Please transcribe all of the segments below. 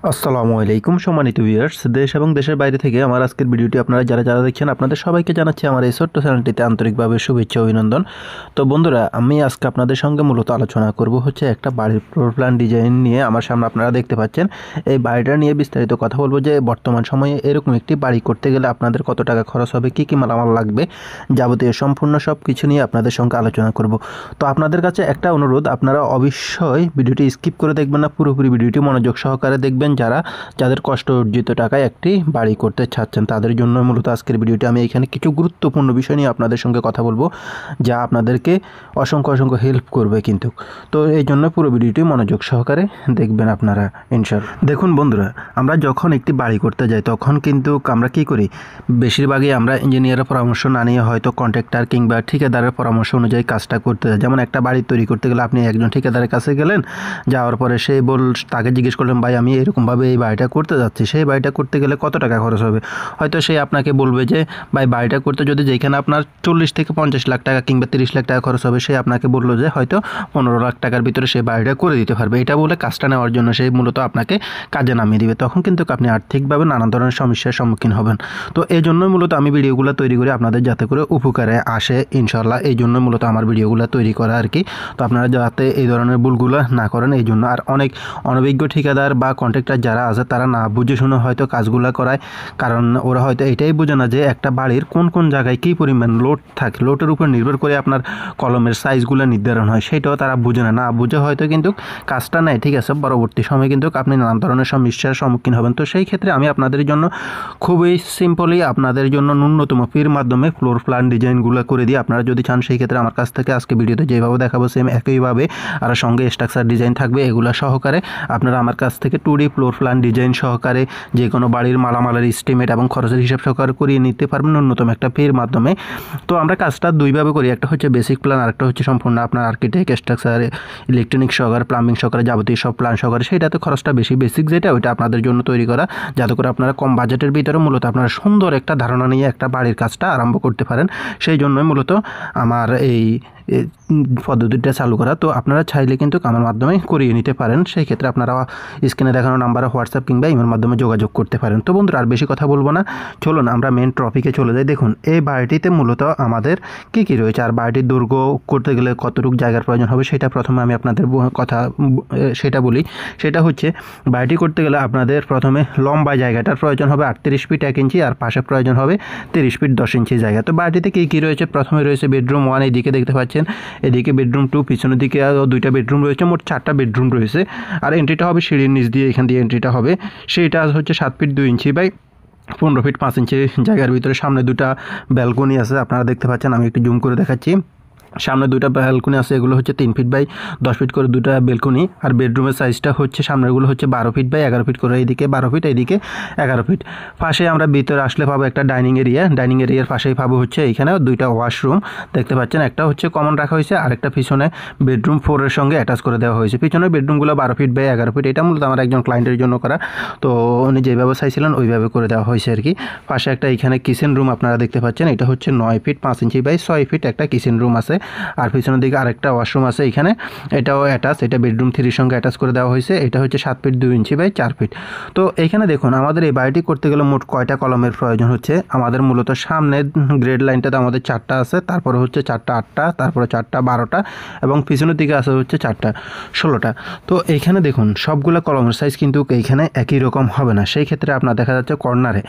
আসসালামু আলাইকুম সম্মানিত ভিউয়ার্স, দেশ এবং দেশের বাইরে থেকে আমার আজকের ভিডিওটি আপনারা যারা দেখছেন আপনাদের সবাইকে জানাচ্ছি আমার এই ছোট্ট চ্যানেলটিতে আন্তরিকভাবে শুভেচ্ছা অভিনন্দন। তো বন্ধুরা, আমি আজকে আপনাদের সঙ্গে মূলত আলোচনা করব হচ্ছে একটা বাড়ির ফ্লোর প্ল্যান ডিজাইন নিয়ে। আমার সামনে আপনারা দেখতে পাচ্ছেন এই বাড়িটা নিয়ে বিস্তারিত কথা বলবো যে বর্তমান সময়ে এরকম একটি বাড়ি করতে গেলে আপনাদের কত টাকা খরচ হবে, কী কী মালামাল লাগবে, যাবতীয় সম্পূর্ণ সব কিছু নিয়ে আপনাদের সঙ্গে আলোচনা করব। তো আপনাদের কাছে একটা অনুরোধ, আপনারা অবশ্যই ভিডিওটি স্কিপ করে দেখবেন না, পুরোপুরি ভিডিওটি মনোযোগ সহকারে দেখবেন। যাদের কষ্ট অর্জিত টাকায় একটি বাড়ি করতে চাচ্ছেন তাদের জন্য মূলত আজকের ভিডিওটি। আমি এখানে কিছু গুরুত্বপূর্ণ বিষয় নিয়ে আপনাদের সঙ্গে কথা বলবো যা আপনাদেরকে অসংখ্য হেল্প করবে কিন্তু। তো এই জন্য পুরো ভিডিওটি মনোযোগ সহকারে দেখবেন আপনারা ইনশাআল্লাহ। দেখুন বন্ধুরা, আমরা যখন একটি বাড়ি করতে যাই তখন কিন্তু আমরা কি করি, বেশিরভাগই আমরা ইঞ্জিনিয়ারের পরামর্শ না নিয়ে হয়তো কন্ট্রাক্টর কিংবা ঠিকাদারের পরামর্শ অনুযায়ী কাজটা করতে যাই। যেমন একটা বাড়ি তৈরি করতে গেলে আপনি একজন ঠিকাদারের কাছে গেলেন, যাওয়ার পরে তাকে জিজ্ঞেস করলেন, ভাই আমি এরকমভাবে এই বাড়িটা করতে যাচ্ছি, সেই বাড়িটা করতে গেলে কত টাকা খরচ হবে। হয়তো সে আপনাকে বলবে যে ভাই বাড়িটা করতে যদি যেখানে আপনার 40 থেকে 50 লাখ টাকা কিংবা 30 লাখ টাকা খরচ হবে, সে আপনাকে বললো যে হয়তো 15 লাখ টাকার ভিতরে সে বাড়িটা করে দিতে পারবে। এটা বলে কাজটা নেওয়ার জন্য সে মূলত আপনাকে কাজে নামিয়ে দিবে। তখন কিন্তু আপনি আর্থিকভাবে নানান ধরনের সমস্যার সম্মুখীন হবেন। তো এই জন্যই মূলত আমি ভিডিওগুলো তৈরি করি আপনাদের যাতে করে উপকারে আসে ইনশাল্লাহ। এই জন্য মূলত আমার ভিডিওগুলো তৈরি করা আর কি। তো আপনারা যাতে এই ধরনের ভুলগুলো না করেন এই জন্য। আর অনেক অনভিজ্ঞ ঠিকাদার বা কন্ট্রাক্টর যারা আছে তারা না বুঝে শুনে হয়তো কাজগুলো করায়, কারণ ওরা হয়তো এটাই বোঝে না যে একটা বাড়ির কোন কোন জায়গায় কী পরিমাণ লোড থাকে, লোডের উপর নির্ভর করে আপনার কলমের সাইজগুলো নির্ধারণ হয়, সেটাও তারা বুঝে না বুঝে হয়তো কিন্তু কাজটা নেয়। ঠিক আছে, পরবর্তী সময়ে কিন্তু আপনি নানান ধরনের সমস্যার সম্মুখীন হবেন। তো সেই ক্ষেত্রে আমি আপনাদের জন্য খুবই সিম্পলি আপনাদের জন্য ন্যূনতম ফির মাধ্যমে ফ্লোর প্ল্যান ডিজাইনগুলো করে দিই। আপনারা যদি চান সেই ক্ষেত্রে আমার কাছ থেকে আজকে ভিডিওতে যেভাবে দেখাবো সেম একইভাবে আর সঙ্গে স্ট্রাকচার ডিজাইন থাকবে এগুলো সহকারে আপনারা আমার কাছ থেকে 2D ফ্লোর প্ল্যান ডিজাইন সহকারে যে কোনো বাড়ির মালামালের এস্টিমেট এবং খরচের হিসাব সহকারে করিয়ে নিতে পারবেন ন্যূনতম একটা ফির মাধ্যমে। তো আমরা কাজটা দুইভাবে করি, একটা হচ্ছে বেসিক প্ল্যান, আরেকটা হচ্ছে সম্পূর্ণ আপনার আর্কিটেক্ট, স্ট্রাকচার, ইলেকট্রনিক সহকারে, প্লাম্বিং সহকারে, যাবতীয় সব প্ল্যান সহকারে। সেটাতে খরচটা বেশি, বেসিক যেটা ওইটা আপনাদের জন্য তৈরি করা, যাতে করে আপনারা কম বাজেটের ভিতরে মূলত আপনারা সুন্দর একটা ধারণা নিয়ে একটা বাড়ির কাজটা আরম্ভ করতে পারেন। সেই জন্যই মূলত আমার এই পদ্ধতিটা চালু করা। তো আপনারা চাইলে কিন্তু আমার মাধ্যমে করিয়ে নিতে পারেন। সেই ক্ষেত্রে আপনারা স্ক্রিনে দেখানো নাম্বারে হোয়াটসঅ্যাপ কিংবা ইমের মাধ্যমে যোগাযোগ করতে পারেন। তো বন্ধুরা, আর বেশি কথা বলবো না, চলুন আমরা মেন টপিকে চলে যাই। দেখুন এই বাড়িটিতে মূলত আমাদের কী কী রয়েছে আর বাড়িটির দৈর্ঘ্য করতে গেলে কতটুকু জায়গার প্রয়োজন হবে সেটা প্রথমে আমি আপনাদের সেটা বলি। সেটা হচ্ছে বাড়িটি করতে গেলে আপনাদের প্রথমে লম্বা জায়গাটার প্রয়োজন হবে 38 ফিট 1 ইঞ্চি, আর পাশে প্রয়োজন হবে 30 ফিট 10 ইঞ্চি জায়গা। তো বাড়িটিতে কী কী রয়েছে, প্রথমে রয়েছে বেডরুম 1, এইদিকে দেখতে পাচ্ছেন, এদিকে বেডরুম 2, পিছনের দিকে দুইটা বেডরুম রয়েছে, মোট 4টা বেডরুম রয়েছে। আর এন্ট্রিটা হবে সিঁড়ির নিচ দিয়ে, এখান দিয়ে এন্ট্রিটা হবে। সেইটা হচ্ছে 7 ফিট 2 ইঞ্চি বাই 15 ফিট 5 ইঞ্চি জায়গার ভিতরে। সামনে দুটা ব্যালকনি আছে, আপনারা দেখতে পাচ্ছেন, আমি একটু জুম করে দেখাচ্ছি। সামনে দুইটা ব্যালকনি আছে, এগুলো হচ্ছে 3 ফিট বাই 10 ফিট করে দুটা ব্যালকনি। আর বেডরুমের সাইজটা হচ্ছে সামনেরগুলো হচ্ছে 12 ফিট বাই 11 ফিট করে, এইদিকে 12 ফিট এইদিকে 11 ফিট। পাশে আমরা ভিতরে আসলে পাবো একটা ডাইনিং এরিয়া, ডাইনিং এরিয়ার পাশেই পাবো হচ্ছে এইখানেও দুইটা ওয়াশরুম দেখতে পাচ্ছেন, একটা হচ্ছে কমন রাখা হয়েছে, আরেকটা পিছনে বেডরুম 4 এর সঙ্গে অ্যাটাচ করে দেওয়া হয়েছে। পিছনের বেডরুমগুলো 12 ফিট বাই 11 ফিট, এটা মূলত আমার একজন ক্লায়েন্টের জন্য করা, তো উনি যেভাবে চাইছিলেন ওইভাবে করে দেওয়া হয়েছে আর কি। পাশে একটা এখানে কিচেন রুম আপনারা দেখতে পাচ্ছেন, এটা হচ্ছে 9 ফিট 5 ইঞ্চি বাই 6 ফিট একটা কিচেন রুম আছে। আর পিছনের দিকে আরেকটা ওয়াশরুম আছে এখানে, এটাও অ্যাটাচ, এটা বেডরুম 3 সঙ্গে অ্যাটাচ করে দেওয়া হয়েছে। এটা হচ্ছে 7 ফিট 2 ইঞ্চি বাই 4 ফিট। তো এখানে দেখুন আমাদের এই বাড়িটি করতে গেলে মোট কয়টা কলমের প্রয়োজন হচ্ছে। আমাদের মূলত সামনে গ্রেড লাইনটাতে আমাদের 4টা আছে, তারপরে হচ্ছে 4টা 8টা, তারপরে 4টা 12টা, এবং পিছনের দিকে আছে হচ্ছে 4টা 16টা। তো এইখানে দেখুন সবগুলো কলমের সাইজ কিন্তু এইখানে একই রকম হবে না। সেই ক্ষেত্রে আপনার দেখা যাচ্ছে কর্নারে,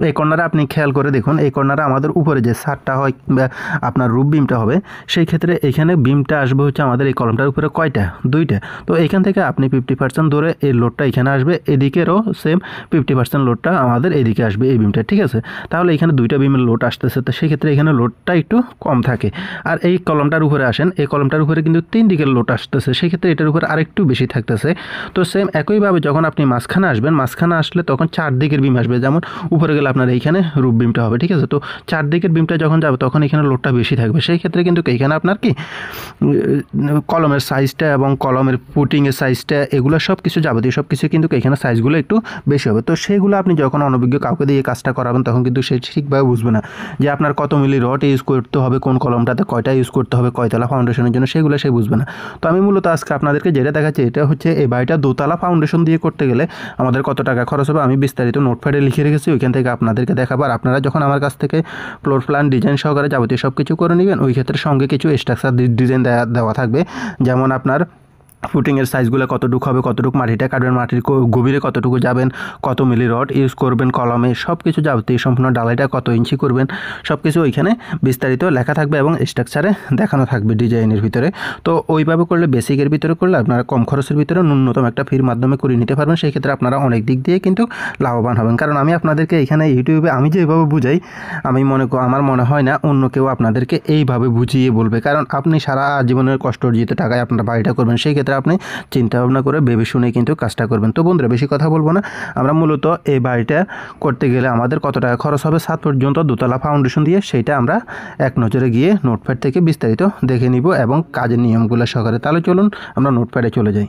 এই কর্নারে আপনি খেয়াল করে দেখুন, এই কর্নারে আমাদের উপরে যে ছাদটা হয় কিংবা আপনার রুফ বিমটা হবে, সেই ক্ষেত্রে এখানে বিমটা আসবে হচ্ছে আমাদের এই কলমটার উপরে কয়টা, 2টা। তো এখান থেকে আপনি 50% ধরে এই লোডটা এখানে আসবে, এদিকেরও সেম 50% লোডটা আমাদের এদিকে আসবে এই বিমটা, ঠিক আছে। তাহলে এখানে 2টা বিমের লোড আসতেছে, তো সেক্ষেত্রে এখানে লোডটা একটু কম থাকে। আর এই কলমটার উপরে আসেন, এই কলমটার উপরে কিন্তু 3 দিকের লোড আসতেছে, সেক্ষেত্রে এটার উপরে আরেকটু বেশি থাকতেছে। তো সেম একইভাবে যখন আপনি মাঝখানে আসবেন, মাঝখানে আসলে তখন 4 দিকের বিম আসবে, যেমন উপরে গেলে আপনার এইখানে রুফ বিমটা হবে, ঠিক আছে। তো 4 দিকের বিমটা যখন যাবে তখন এখানে লোডটা বেশি থাকবে, সেই ক্ষেত্রে কিন্তু এইখানে আপনার কি কলমের সাইজটা এবং কলমের পুটিংয়ের সাইজটা এগুলো সব কিছু যাবতীয় সব কিছু কিন্তু এখানে সাইজগুলো একটু বেশি হবে। তো সেগুলো আপনি যখন অনভিজ্ঞ কাউকে দিয়ে কাজটা করাবেন তখন কিন্তু সে ঠিকভাবে বুঝবে না যে আপনার কত মিলি রড ইউজ করতে হবে, কোন কলমটাতে কয়টা ইউজ করতে হবে, কয়তলা ফাউন্ডেশনের জন্য, সেগুলো সে বুঝবে না। তো আমি মূলত আজকে আপনাদেরকে যেটা দেখাচ্ছি এটা হচ্ছে এই বাড়িটা দোতলা ফাউন্ডেশন দিয়ে করতে গেলে আমাদের কত টাকা খরচ হবে আমি বিস্তারিত নোটপ্যাডে লিখে রেখেছি, ওইখান থেকে আপনাদেরকে দেখাবো। আর আপনারা যখন আমার কাছ থেকে ফ্লোর প্ল্যান ডিজাইন সহকারে যাবতীয় সব কিছু করে নেবেন, ওই ক্ষেত্রে সঙ্গে কিছু স্ট্রাকচার ডিজাইন দেওয়া থাকবে, যেমন আপনার ফুটিংয়ের সাইজগুলো কতটুকু হবে, কতটুকু মাটিটা কাটবেন, মাটির গভীরে কতটুকু যাবেন, কত মিলি রড ইউজ করবেন কলমে, সব কিছু যাবতীয় সম্পূর্ণ ডালাইটা কত ইঞ্চি করবেন সব কিছু ওইখানে বিস্তারিত লেখা থাকবে এবং স্ট্রাকচারে দেখানো থাকবে ডিজাইনের ভিতরে। তো ওইভাবে করলে বেসিকের ভিতরে করলে আপনারা কম খরচের ভিতরে ন্যূনতম একটা ফির মাধ্যমে করে নিতে পারবেন। সেই ক্ষেত্রে আপনারা অনেক দিক দিয়ে কিন্তু লাভবান হবেন। কারণ আমি আপনাদেরকে এখানে ইউটিউবে আমি যেভাবে বুঝাই আমার মনে হয় না অন্য কেউ আপনাদেরকে এইভাবে বুঝিয়ে বলবে। কারণ আপনি সারা জীবনের কষ্ট অর্জিত টাকায় আপনারা বাড়িটা করবেন, সেই ক্ষেত্রে আপনি চিন্তা ভাবনা করে ভেবে শুনে কিন্তু কাজটা করবেন। তো বন্ধুরা বেশি কথা বলবো না, আমরা মূলত এই বাড়িটা করতে গেলে আমাদের কত টাকা খরচ হবে ছাদ পর্যন্ত দোতলা ফাউন্ডেশন দিয়ে, সেইটা আমরা এক নজরে গিয়ে নোটপ্যাড থেকে বিস্তারিত দেখে নিব এবং কাজের নিয়মগুলো সহকারে। তাহলে চলুন আমরা নোটপ্যাডে চলে যাই।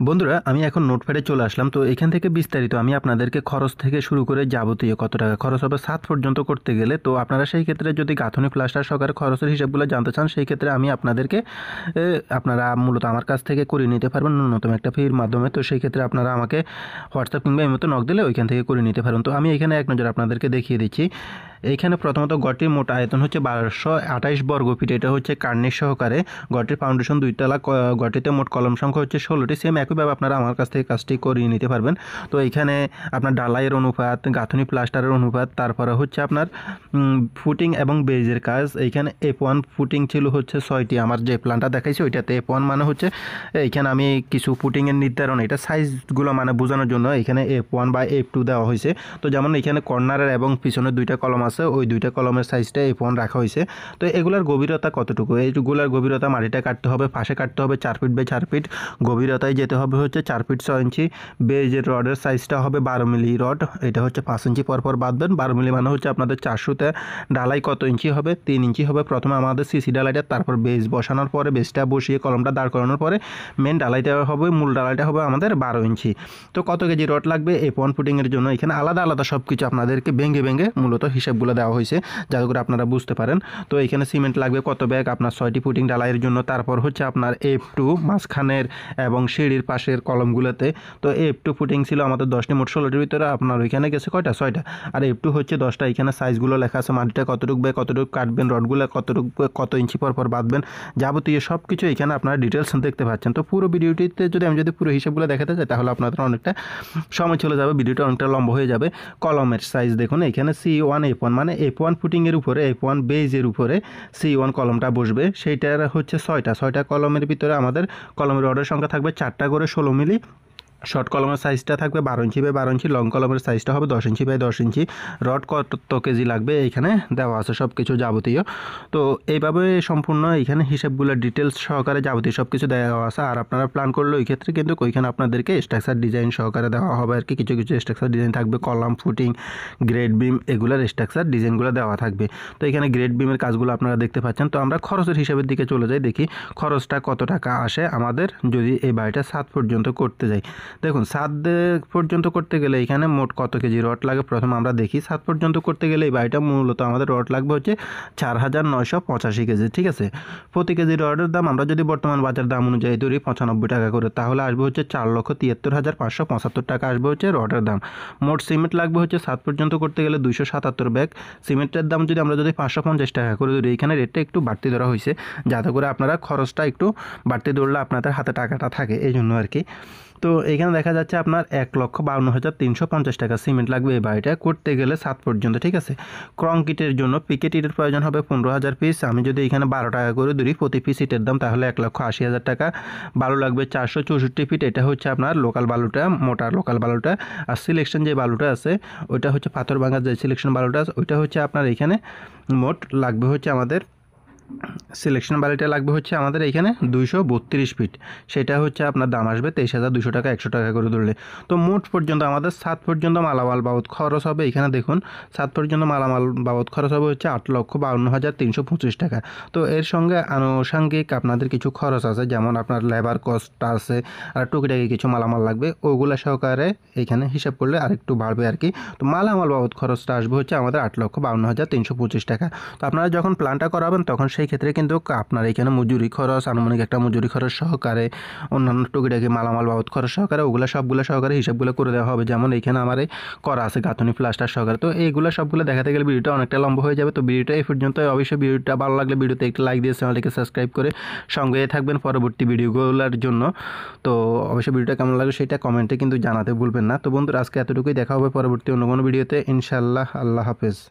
বন্ধুরা আমি এখন নোটপ্যাডে চলে আসলাম। তো এখান থেকে বিস্তারিত আমি আপনাদেরকে খরচ থেকে শুরু করে যাবতীয় কত টাকা খরচ হবে ছাদ পর্যন্ত করতে গেলে, তো আপনারা সেই ক্ষেত্রে যদি গাঁথনি প্লাস্টার সহকারে খরচের হিসাবগুলো জানতে চান, সেই ক্ষেত্রে আমি আপনাদেরকে আপনারা মূলত আমার কাছ থেকে করে নিতে পারবেন ন্যূনতম একটা ফির মাধ্যমে। তো সেই ক্ষেত্রে আপনারা আমাকে হোয়াটসঅ্যাপ কিংবা এই মতো নক দিলে ওইখান থেকে করে নিতে পারেন। তো আমি এখানে এক নজর আপনাদেরকে দেখিয়ে দিচ্ছি। এইখানে প্রথমত গড়টির মোট আয়তন হচ্ছে 1228 বর্গফিট, এটা হচ্ছে কার্নিশ সহকারে। গড়টির ফাউন্ডেশন 2 তলা, গড়টিতে মোট কলম সংখ্যা হচ্ছে 16টি। সেম একইভাবে আপনারা আমার কাছ থেকে কাজটি করিয়ে নিতে পারবেন। তো এইখানে আপনার ডালাইয়ের অনুপাত, গাঁথনি প্লাস্টারের অনুপাত, তারপরে হচ্ছে আপনার ফুটিং এবং বেজের কাজ। এইখানে F1 ফুটিং ছিল হচ্ছে 6টি, আমার যে প্ল্যানটা দেখাইছি ওইটাতে F1 মানে হচ্ছে এইখানে আমি কিছু ফুটিংয়ের নির্ধারণ, এটা সাইজগুলো মানে বোঝানোর জন্য এখানে F1 বা F2 দেওয়া হয়েছে। তো যেমন এখানে কর্নারের এবং পিছনের 2টা কলম আছে, ওই 2টা কলমের সাইজটা F1 রাখা হয়েছে। তো এগুলার গভীরতা কতটুকু, এইগুলার গভীরতা মাটিটা কাটতে হবে, পাশে কাটতে হবে 4 ফিট বাই 4 ফিট, গভীরতায় যেতে হবে হচ্ছে 4 ফিট 6 ইঞ্চি। বেজের রডের সাইজটা হবে 12 মিলি রড, এটা হচ্ছে 5 ইঞ্চি পরপর বাঁধবেন। 12 মিলি মানে হচ্ছে আপনাদের 400তে ডালাই কত ইঞ্চি হবে, 3 ইঞ্চি হবে প্রথমে আমাদের সিসি ডালাইটা, তারপর বেজ বসানোর পরে বেজটা বসিয়ে কলমটা দাঁড় করানোর পরে মেন ডালাইটা হবে, মূল ডালাইটা হবে আমাদের 12 ইঞ্চি। তো কত কেজি রড লাগবে F1 ফুটিংয়ের জন্য, এখানে আলাদা আলাদা সব কিছু আপনাদেরকে ভেঙে ভেঙে মূলত হিসাবগুলো দেওয়া হয়েছে যাতে করে আপনারা বুঝতে পারেন। তো এখানে সিমেন্ট লাগবে কত ব্যাগ আপনার 6টি ফুটিং ডালাইয়ের জন্য। তারপর হচ্ছে আপনার F2 মাঝখানের এবং সিঁড়ির পাশের কলমগুলোতে। তো F2 ফুটিং ছিল আমাদের 10টি, মোট 16টির ভিতরে আপনার ওইখানে গেছে কয়টা, 6টা। আর F2 হচ্ছে 10টা। এখানে সাইজগুলো লেখা আছে, মাটিটা কতটুকু ব্যাগ, কতটুকু কাটবেন, রডগুলো কতটুকু কত ইঞ্চি পর বাঁধবেন, যাবতীয় সব কিছু এখানে আপনারা ডিটেলস দেখতে পাচ্ছেন। তো পুরো ভিডিওটিতে যদি আমি পুরো হিসাবগুলো দেখাতে চাই তাহলে আপনাদের অনেকটা সময় চলে যাবে, ভিডিওটা অনেকটা লম্বা হয়ে যাবে। কলমের সাইজ দেখুন, এখানে C1 F1 মানে F1 ফুটিংয়ের উপরে F1 বেজের উপরে C1 কলমটা বসবে, সেইটার হচ্ছে 6টা কলমের ভিতরে আমাদের কলমের রডের সংখ্যা থাকবে 4টা করে 16 মিলি। শর্ট কলমের সাইজটা থাকবে 12 ইঞ্চি বাই 12 ইঞ্চি, লং কলমের সাইজটা হবে 10 ইঞ্চি বাই 10 ইঞ্চি। রড কত কেজি লাগবে এইখানে দেওয়া আছে সব কিছু যাবতীয়। তো এইভাবে সম্পূর্ণ এইখানে হিসাবগুলো ডিটেলস সহকারে যাবতীয় সব কিছু দেওয়া আছে। আর আপনারা প্ল্যান করলে ওই ক্ষেত্রে কিন্তু ওইখানে আপনাদেরকে স্ট্রাকচার ডিজাইন সহকারে দেওয়া হবে আর কি, কিছু কিছু স্ট্রাকচার ডিজাইন থাকবে, কলাম, ফুটিং, গ্রেড বিম, এগুলোর স্ট্রাকচার ডিজাইনগুলো দেওয়া থাকবে। তো এখানে গ্রেড বিমের কাজগুলো আপনারা দেখতে পাচ্ছেন। তো আমরা খরচের হিসাবের দিকে চলে যাই, দেখি খরচটা কত টাকা আসে আমাদের যদি এই বাড়িটা ছাদ পর্যন্ত করতে যাই। দেখুন ছাদ পর্যন্ত করতে গেলে এখানে মোট কত কেজি রড লাগে প্রথমে আমরা দেখি। ছাদ পর্যন্ত করতে গেলে এই বাড়িটা মূলত আমাদের রড লাগবে হচ্ছে 4985 কেজি, ঠিক আছে। প্রতি কেজি রডের দাম আমরা যদি বর্তমান বাজার দাম অনুযায়ী ধরি 95 টাকা করে, তাহলে আসবে হচ্ছে 4,73,575 টাকা আসবে হচ্ছে রডের দাম। মোট সিমেন্ট লাগবে হচ্ছে ছাদ পর্যন্ত করতে গেলে 277 ব্যাগ। সিমেন্টের দাম যদি আমরা যদি 550 টাকা করে ধরি, এখানে রেটটা একটু বাড়তি ধরা হয়েছে যাতে করে আপনারা খরচটা একটু বাড়তি ধরলে আপনাদের হাতে টাকাটা থাকে, এই জন্য আর কি। তো এখানে দেখা যাচ্ছে আপনার 1,52,350 টাকা সিমেন্ট লাগবে এই বাড়িটা করতে গেলে ছাদ পর্যন্ত, ঠিক আছে। কংক্রিটের জন্য পিকেট ইটের প্রয়োজন হবে 15,000 পিস। আমি যদি এখানে 12 টাকা করে ধরি প্রতি পিস ইটের দাম, তাহলে 1,80,000 টাকা। বালু লাগবে 464 ফিট, এটা হচ্ছে আপনার লোকাল বালুটা, মোটা লোকাল বালুটা। আর সিলেকশন যে বালুটা আছে ওইটা হচ্ছে পাথর ভাঙার যে সিলেকশন বালুটা আছে ওইটা হচ্ছে আপনার এখানে মোট লাগবে হচ্ছে আমাদের সিলেকশন বালিটা লাগবে হচ্ছে আমাদের এইখানে 232 ফিট, সেটা হচ্ছে আপনার দাম আসবে 23,200 টাকা, 100 টাকা করে ধরলে। তো মোট পর্যন্ত আমাদের 7 পর্যন্ত মালামাল বাবদ খরচ হবে, এখানে দেখুন 7 পর্যন্ত মালামাল বাবদ খরচ হবে হচ্ছে 8,52,325 টাকা। তো এর সঙ্গে আনুষঙ্গিক আপনাদের কিছু খরচ আছে, যেমন আপনার লেবার কস্ট আছে আর টুকিটাকি কিছু মালামাল লাগবে, ওগুলো সহকারে এখানে হিসাব করলে আরেকটু বাড়বে আর কি। তো মালামাল বাবদ খরচটা আসবে হচ্ছে আমাদের 8,52,325 টাকা। তো আপনারা যখন প্ল্যানটা করাবেন তখন সেই ক্ষেত্রে কিন্তু আপনার এখানে মজুরি খরচ, আনুমানিক একটা মজুরি খরচ সহকারে, অন্যান্য টুকিটাকি মালামাল বাবদ খরচ সহকারে, ওগুলো সবগুলো সহকারে হিসাবগুলো করে দেওয়া হবে। যেমন এখানে আমার এই করা আছে গাঁথনি প্লাস্টার সহকারে। তো এইগুলো সবগুলো দেখাতে গেলে ভিডিওটা অনেকটা লম্বা হয়ে যাবে। তো ভিডিওটা এই পর্যন্ত। অবশ্যই ভিডিওটা ভালো লাগলে ভিডিওতে একটু লাইক দিয়ে চ্যানেলটিকে সাবস্ক্রাইব করে সঙ্গে থাকবেন পরবর্তী ভিডিওগুলোর জন্য। তো অবশ্যই ভিডিওটা কেমন লাগলো সেটা কমেন্টে কিন্তু জানাতে ভুলবেন না। তো বন্ধুরা, আজকে এতটুকুই, দেখা হবে পরবর্তী অন্য কোনো ভিডিওতে ইনশাআল্লাহ। আল্লাহ হাফেজ।